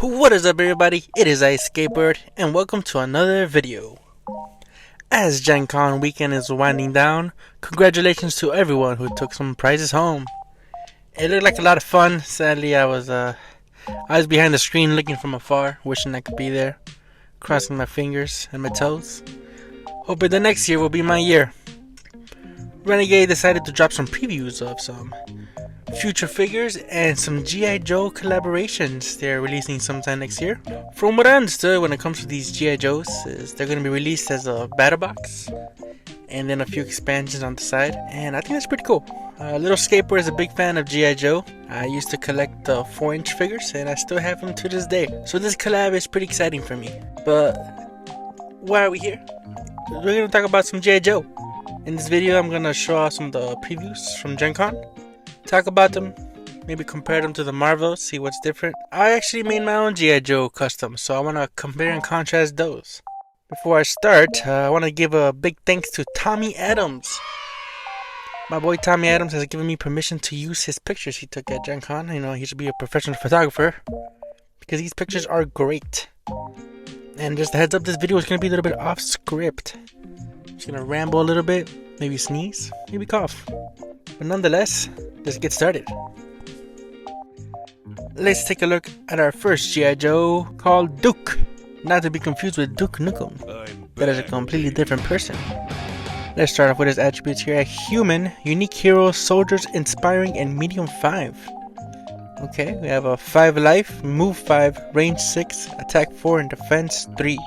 What is up, everybody? It is Skateboard, and welcome to another video. As Gen Con weekend is winding down, congratulations to everyone who took some prizes home. It looked like a lot of fun. Sadly, I was behind the screen looking from afar, wishing I could be there, crossing my fingers and my toes, hoping the next year will be my year. Renegade decided to drop some previews of some future figures and some G.I.Joe collaborations they're releasing sometime next year. From what I understood, when it comes to these G.I.Joes, is they're going to be released as a battle box and then a few expansions on the side, and I think that's pretty cool. Little Skateboard is a big fan of G.I.Joe. I used to collect 4-inch figures and I still have them to this day, so this collab is pretty exciting for me. But why are we here? We're going to talk about some G.I.Joe. In this video, I'm going to show off some of the previews from Gen Con, talk about them, maybe compare them to the Marvels, see what's different. I actually made my own G.I. Joe custom, so I want to compare and contrast those. Before I start, I want to give a big thanks to Tommy Adams. My boy Tommy Adams has given me permission to use his pictures he took at Gen Con. You know, he should be a professional photographer because these pictures are great. And just a heads up, this video is going to be a little bit off script. I'm just going to ramble a little bit, maybe sneeze, maybe cough. But nonetheless, let's get started. Let's take a look at our first G.I. Joe called Duke. Not to be confused with Duke Nukem. That is a completely different person. Let's start off with his attributes here. A human, unique hero, soldiers, inspiring, and medium 5. Okay, we have a 5 life, move 5, range 6, attack 4, and defense 3.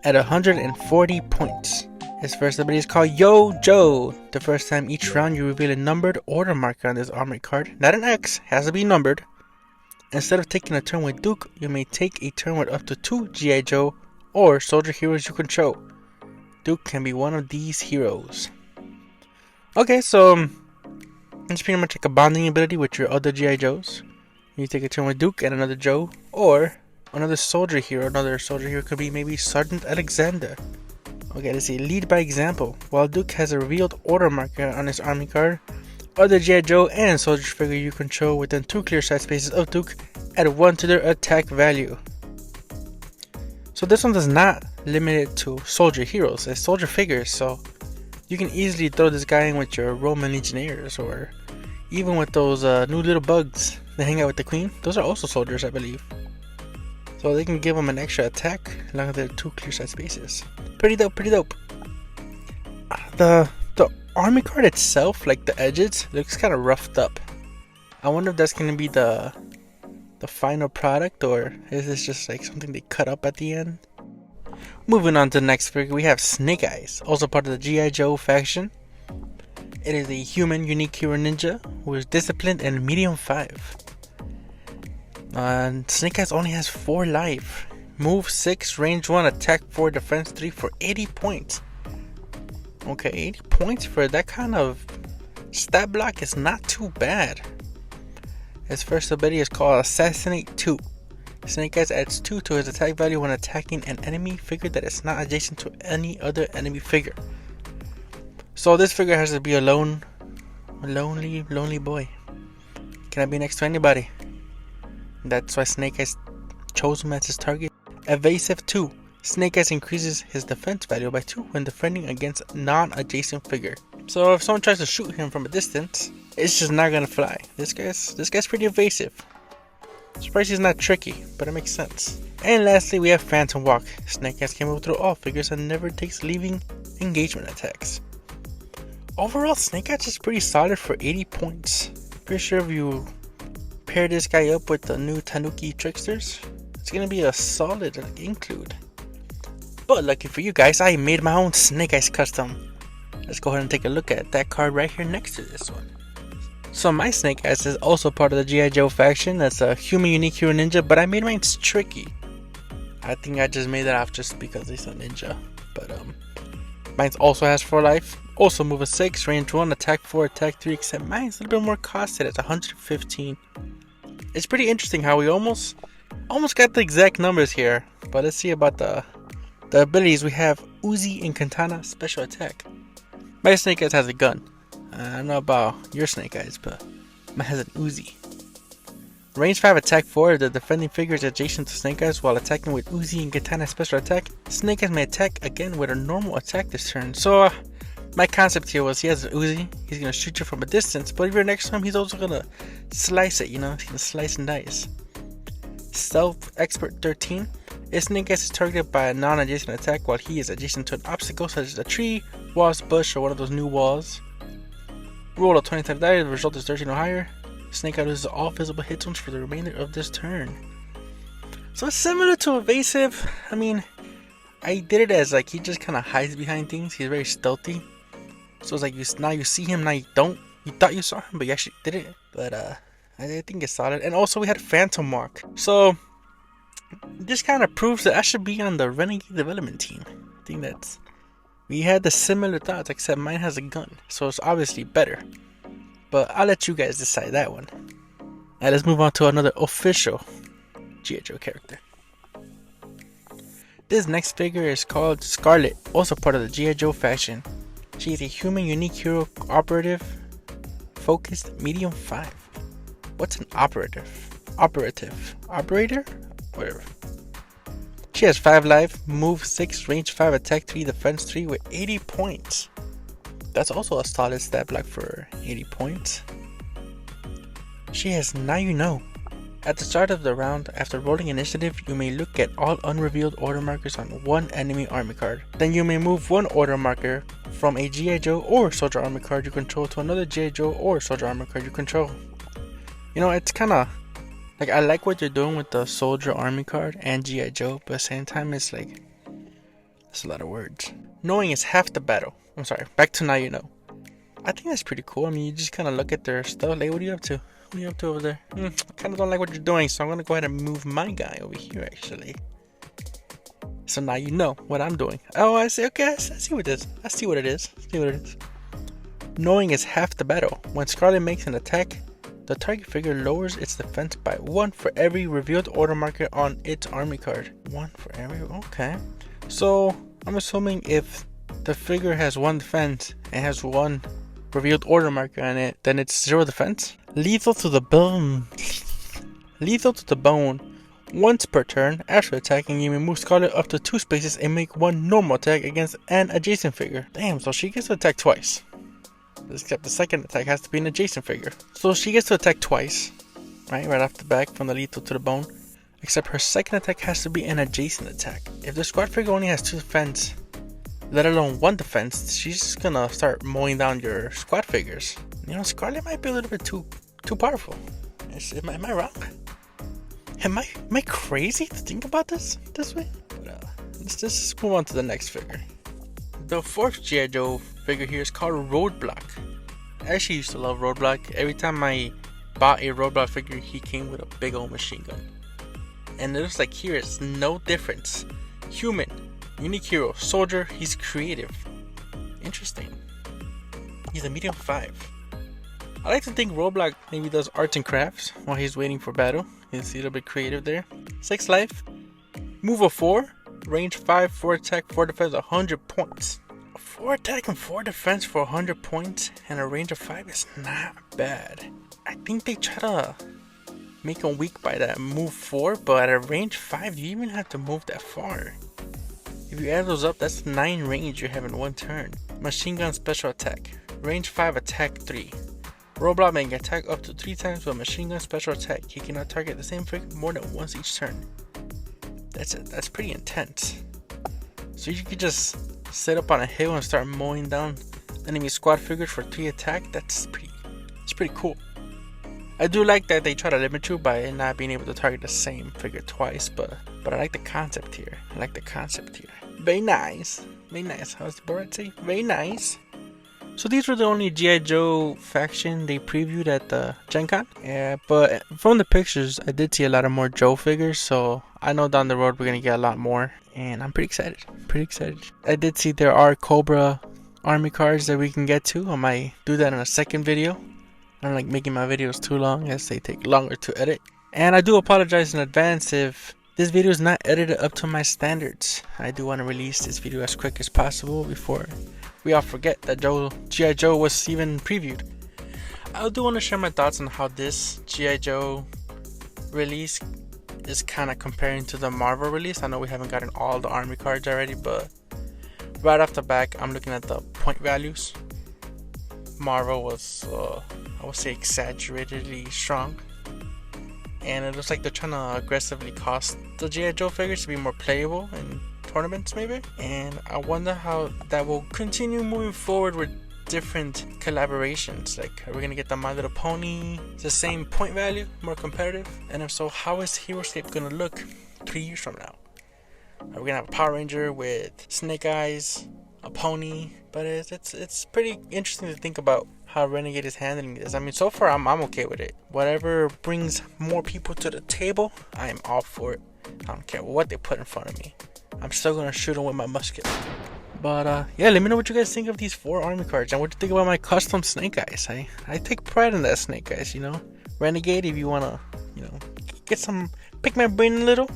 At 140 points. His first ability is called Yo Joe. The first time each round you reveal a numbered order marker on this armored card, not an X, has to be numbered. Instead of taking a turn with Duke, you may take a turn with up to 2 G.I. Joe or soldier heroes you control. Duke can be one of these heroes. Okay, so it's pretty much like a bonding ability with your other G.I. Joes. You take a turn with Duke and another Joe, or another soldier hero. Another soldier hero could be maybe Sergeant Alexander. Okay, let's see. Lead by example. While Duke has a revealed order marker on his army card, other G.I. Joe and soldier figure you control within 2 clear side spaces of Duke add 1 to their attack value. So this one does not limit it to soldier heroes, it's soldier figures, so you can easily throw this guy in with your Roman Legionnaires, or even with those new little bugs that hang out with the Queen. Those are also soldiers, I believe. So they can give them an extra attack along with their 2 clear side spaces. Pretty dope, pretty dope. The army card itself, like the edges, looks kind of roughed up. I wonder if that's going to be the final product, or is this just like something they cut up at the end? Moving on to the next figure, we have Snake Eyes, also part of the G.I. Joe faction. It is a human unique hero ninja who is disciplined and medium 5. Snake Eyes only has 4 life, move 6, range 1, attack 4, defense 3 for 80 points. Okay, 80 points for that kind of stat block is not too bad. His first ability is called Assassinate 2. Snake Eyes adds 2 to his attack value when attacking an enemy figure that is not adjacent to any other enemy figure. So this figure has to be a lonely boy. Cannot be next to anybody. That's why Snake Eyes chose him as his target. Evasive 2. Snake Eyes increases his defense value by 2 when defending against non-adjacent figure. So if someone tries to shoot him from a distance, it's just not gonna fly. This guy's pretty evasive. Surprised he's not tricky, but it makes sense. And lastly, we have Phantom Walk. Snake Eyes can move through all figures and never takes leaving engagement attacks. Overall, Snake Eyes is pretty solid for 80 points. Pretty sure if you pair this guy up with the new Tanuki Tricksters, it's gonna be a solid include. But lucky for you guys, I made my own Snake Eyes custom. Let's go ahead and take a look at that card right here next to this one. So my Snake Eyes is also part of the G.I. Joe faction. That's a human unique hero ninja, but I made mine tricky. I think I just made that off just because he's a ninja. But mine also has 4 life, also move a 6, range 1, attack 4, attack 3, except mine's a little bit more costed at 115. It's pretty interesting how we almost got the exact numbers here. But let's see about the abilities. We have Uzi and Katana special attack. My Snake Eyes has a gun. I don't know about your Snake Eyes, but mine has an Uzi. Range 5 attack 4. The defending figure is adjacent to Snake Eyes while attacking with Uzi and Katana special attack. Snake Eyes may attack again with a normal attack this turn. So my concept here was he has an Uzi, he's gonna shoot you from a distance, but if you're next to him, he's also gonna slice it, you know, he's gonna slice and dice. Stealth Expert 13. If Snake Eyes is targeted by a non-adjacent attack while he is adjacent to an obstacle such as a tree, walls, bush, or one of those new walls, roll a 20 die, the result is 13 or higher. Snake Eyes loses all visible hit zones for the remainder of this turn. So it's similar to Evasive. I mean, I did it as like he just kind of hides behind things. He's very stealthy. So it's like now you see him, now you don't. You thought you saw him, but you actually didn't. But I think it's solid. And also we had Phantom Walk. So this kind of proves that I should be on the Renegade development team. I think that's... We had the similar thoughts, except mine has a gun. So it's obviously better. But I'll let you guys decide that one. Alright, let's move on to another official G.I.Joe character. This next figure is called Scarlet, also part of the G.I.Joe faction. She is a human unique hero operative, focused medium 5. What's an operative? Operator? Whatever. She has 5 life, move 6, range 5, attack 3, defense 3 with 80 points. That's also a solid stat block for 80 points. She has Now You Know. At the start of the round, after rolling initiative, you may look at all unrevealed order markers on one enemy army card. Then you may move one order marker from a G.I.Joe or Soldier army card you control to another G.I.Joe or Soldier army card you control. You know, it's kind of like, I like what you're doing with the Soldier army card and G.I.Joe, but at the same time it's like, it's a lot of words. Knowing is half the battle. I'm sorry, back to Now You Know. I think that's pretty cool. I mean, you just kind of look at their stuff, like, what are you up to? What are you up to over there? I kind of don't like what you're doing, so I'm going to go ahead and move my guy over here, actually. So now you know what I'm doing. Oh, I see. Okay, I see what it is. I see what it is. Knowing is half the battle. When Scarlet makes an attack, the target figure lowers its defense by 1 for every revealed order marker on its army card. 1 for every... Okay. So, I'm assuming if the figure has 1 defense and has 1 revealed order marker on it, then it's 0 defense. Lethal to the bone. Once per turn, after attacking, you may move Scarlet up to 2 spaces and make 1 normal attack against an adjacent figure. Damn, so she gets to attack twice. Except the second attack has to be an adjacent figure. So she gets to attack twice, right off the back from the lethal to the bone. Except her second attack has to be an adjacent attack. If the squad figure only has 2 defense, let alone 1 defense, she's just gonna start mowing down your squad figures. You know, Scarlet might be a little bit too powerful. Am I wrong? Am I crazy to think about this way? But, let's just move on to the next figure. The 4th G.I.Joe figure here is called Roadblock. I actually used to love Roadblock. Every time I bought a Roadblock figure, he came with a big old machine gun. And it looks like here it's no difference. Human, unique hero, soldier, he's creative. Interesting. He's a medium 5. I like to think Roadblock maybe does arts and crafts while he's waiting for battle. He's a little bit creative there. 6 life, move of 4, range 5, 4 attack, 4 defense, 100 points. 4 attack and 4 defense for 100 points and a range of 5 is not bad. I think they try to make him weak by that move 4, but at a range 5 you even have to move that far. If you add those up, that's 9 range you have in 1 turn. Machine gun special attack, range 5 attack 3. Roadblock may attack up to 3 times with machine gun special attack. He cannot target the same figure more than once each turn. That's pretty intense. So you could just sit up on a hill and start mowing down enemy squad figures for 3 attack. It's pretty cool. I do like that they try to limit you by not being able to target the same figure twice, but I like the concept here. Very nice. How's the board say? Very nice. So these were the only G.I. Joe faction they previewed at the Gen Con. Yeah, but from the pictures, I did see a lot of more Joe figures, so I know down the road we're going to get a lot more. And I'm pretty excited. I did see there are Cobra army cards that we can get to. I might do that in a second video. I don't like making my videos too long as they take longer to edit. And I do apologize in advance if this video is not edited up to my standards. I do want to release this video as quick as possible before we all forget that G.I. Joe was even previewed. I do want to share my thoughts on how this G.I. Joe release is kind of comparing to the Marvel release. I know we haven't gotten all the army cards already, but right off the back, I'm looking at the point values. Marvel was, I would say, exaggeratedly strong. And it looks like they're trying to aggressively cost the G.I. Joe figures to be more playable in tournaments, maybe. And I wonder how that will continue moving forward with different collaborations. Like, are we gonna get the My Little Pony, the same point value, more competitive? And if so, how is Heroscape gonna look 3 years from now? Are we gonna have a Power Ranger with Snake Eyes, a pony? But it's pretty interesting to think about how Renegade is handling this. I mean, so far I'm okay with it. Whatever brings more people to the table, I am all for it. I don't care what they put in front of me. I'm still gonna shoot them with my musket. But yeah, let me know what you guys think of these 4 army cards and what you think about my custom Snake Eyes. I take pride in that Snake Eyes, you know. Renegade, if you wanna, you know, get some, pick my brain a little,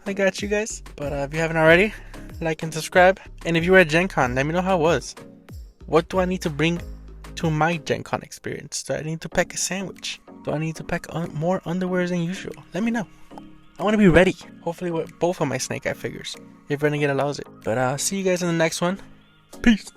I got you guys. But if you haven't already, like and subscribe. And if you were at Gen Con, let me know how it was. What do I need to bring to my Gen Con experience? Do I need to pack a sandwich? Do I need to pack more underwear than usual? Let me know. I want to be ready. Hopefully with both of my Snake Eye figures, if Renegade allows it. But see you guys in the next one. Peace.